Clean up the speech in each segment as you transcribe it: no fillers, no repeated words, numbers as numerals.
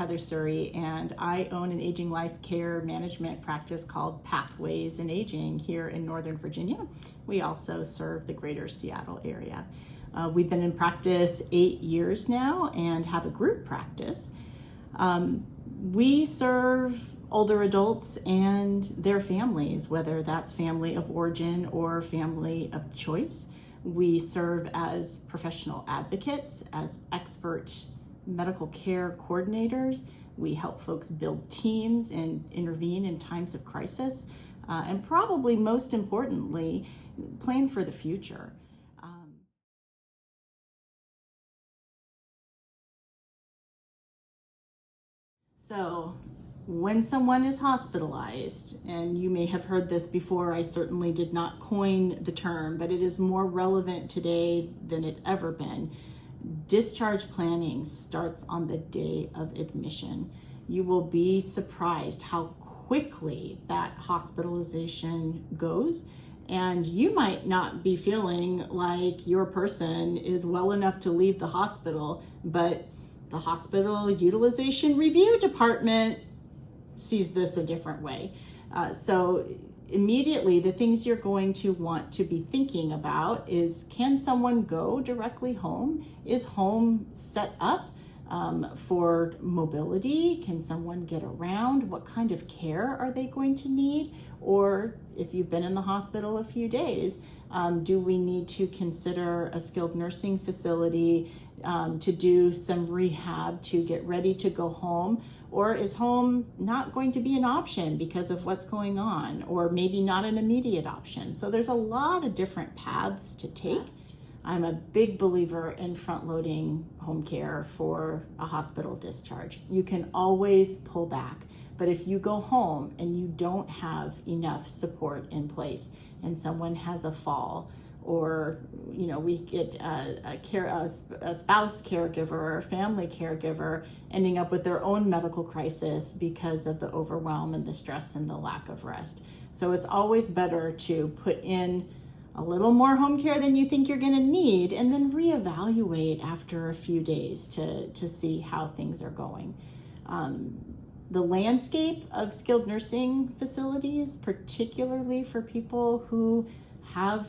Heather Suri, and I own an aging life care management practice called Pathways in Aging here in Northern Virginia. We also serve the greater Seattle area. We've been in practice 8 years now and have a group practice. We serve older adults and their families, whether that's family of origin or family of choice. We serve as professional advocates, as expert medical care coordinators. We help folks build teams and intervene in times of crisis. And probably most importantly, plan for the future. So when someone is hospitalized, and you may have heard this before, I certainly did not coin the term, but it is more relevant today than it ever been. Discharge planning starts on the day of admission. You will be surprised how quickly that hospitalization goes. And you might not be feeling like your person is well enough to leave the hospital, but the hospital utilization review department sees this a different way. So immediately the things you're going to want to be thinking about is, can someone go directly home? Is home set up for mobility? Can someone get around? What kind of care are they going to need? Or if you've been in the hospital a few days, do we need to consider a skilled nursing facility to do some rehab to get ready to go home? Or is home not going to be an option because of what's going on, or maybe not an immediate option? So there's a lot of different paths to take. I'm a big believer in front-loading home care for a hospital discharge. You can always pull back, but if you go home and you don't have enough support in place and someone has a fall, or we get a spouse caregiver or a family caregiver ending up with their own medical crisis because of the overwhelm and the stress and the lack of rest. So it's always better to put in a little more home care than you think you're going to need, and then reevaluate after a few days to see how things are going. The landscape of skilled nursing facilities, particularly for people who have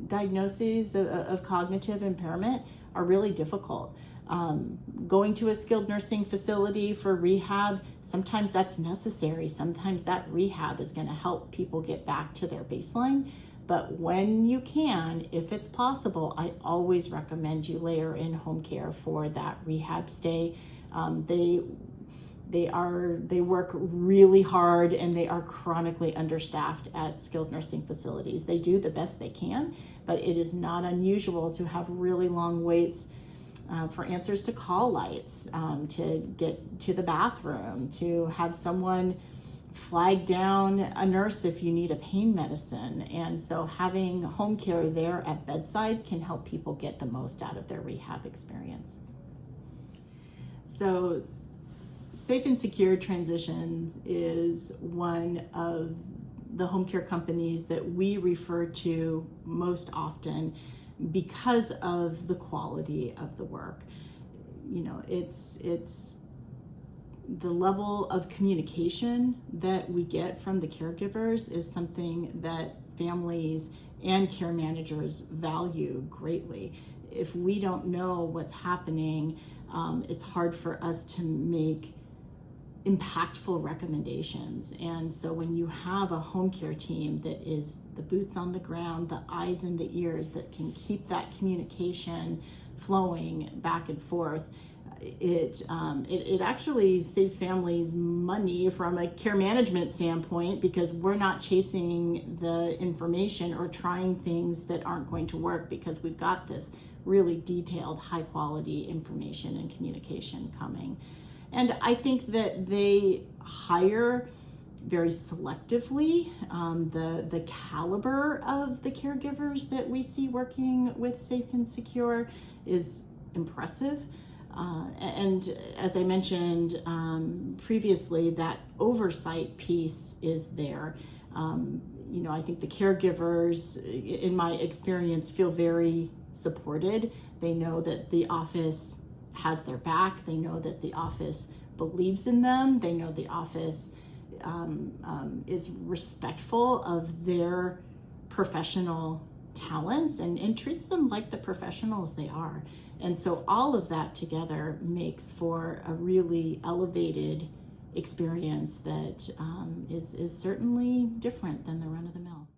diagnoses of cognitive impairment, are really difficult. Going to a skilled nursing facility for rehab, sometimes that's necessary. Sometimes that rehab is going to help people get back to their baseline. But when you can, if it's possible, I always recommend you layer in home care for that rehab stay. They work really hard, and they are chronically understaffed at skilled nursing facilities. They do the best they can, but it is not unusual to have really long waits for answers to call lights, to get to the bathroom, to have someone flag down a nurse if you need a pain medicine. And so having home care there at bedside can help people get the most out of their rehab experience. So Safe and Secure Transitions is one of the home care companies that we refer to most often because of the quality of the work. It's the level of communication that we get from the caregivers is something that families and care managers value greatly. If we don't know what's happening, it's hard for us to make impactful recommendations. And so when you have a home care team that is the boots on the ground, the eyes and the ears that can keep that communication flowing back and forth, it actually saves families money from a care management standpoint, because we're not chasing the information or trying things that aren't going to work, because we've got this really detailed, high quality information and communication coming. And I think that they hire very selectively. The caliber of the caregivers that we see working with Safe and Secure is impressive. And as I mentioned previously, that oversight piece is there. I think the caregivers, in my experience, feel very supported. They know that the office has their back. They know that the office believes in them. They know the office is respectful of their professional talents and treats them like the professionals they are. And so all of that together makes for a really elevated experience that is certainly different than the run-of-the-mill.